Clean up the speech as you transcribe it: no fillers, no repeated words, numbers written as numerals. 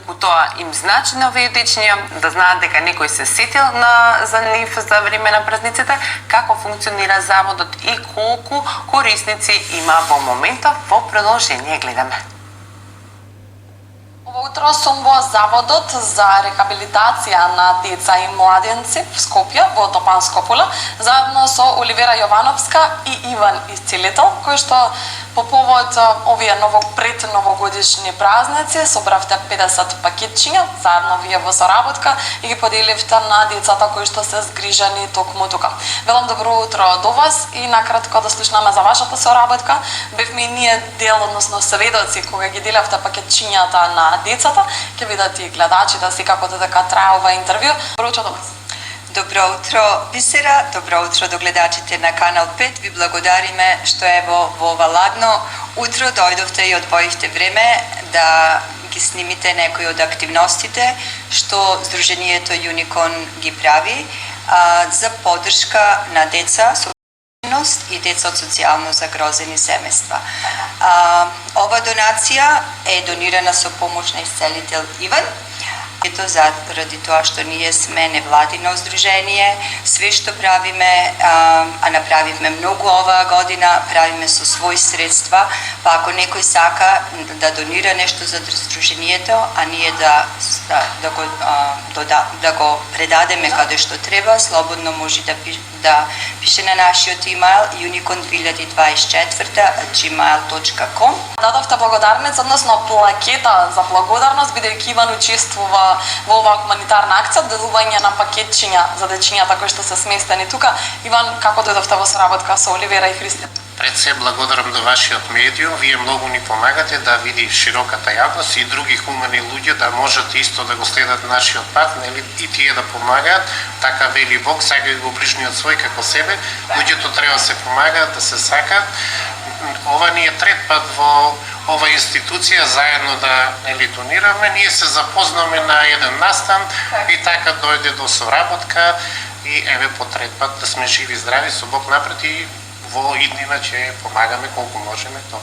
колку тоа им значи на овие дечиња, да знаат дека некој се сетил за нив за време на празниците, како функционира заводот и колку корисници има во моментов. Во продолжение гледаме. Ово утро сум во Заводот за рехабилитација на деца и младенци в Скопје, во Топанско поле, заедно со Оливера Јовановска и Иван Исцелител, кои што по повод овие предновогодишни празници собравте 50 пакетчиња, заедно вие во соработка и ги поделивте на децата кои што се згрижани токму тука. Велам добро утро до вас и накратко да слушнаме за вашата соработка. Бевме и ние дел, односно сведоци, кога ги делавте пакетчињата на децата. Ќе видат и гледачите секако дека трае ова интервју. Добро утро до вас. Добро утро, Бисера, добро утро до гледачите на Канал 5. Ви благодариме што ево во ова ладно утро дојдовте и одвоивте време да ги снимите некои од активностите што Сдруженијето Юникон ги прави за поддршка на деца со и деца од социјално загрозени семејства. Ова донација е донирана со помош на Исцелител Иван. Ето заради тоа што ние сме невладино здружение, све што правиме, а направивме многу оваа година, правиме со своји средства, па ако некој сака да донира нешто за здружението, а ние да го предадеме каде што треба, слободно може да пише на нашиот имейл unicon2024@gmail.com. Дадовте благодарница, односно плакета за благодарност, бидејќи Иван учествува во оваа хуманитарна акција, делување на пакетчиња за дечињата кои што се сместени тука. Иван, како дојдовте во соработка со Оливера и Христијан? Пред се благодарам до вашиот медиум, вие многу ни помагате да види широката јавност и други хумани луѓе да можат исто да го следат нашиот пат, нели, и тие да помагаат. Така вели Бог, сакај го ближниот свој како себе. Луѓето треба да се помагаат, да се сакаат. Ова ни е трет пат во ова институција заедно да донираме. Ние се запознаме на еден настан и така дојде до соработка и еве по трет пат да сме живи здрави со Бог напред и во иднина ќе помагаме колку можеме тоа.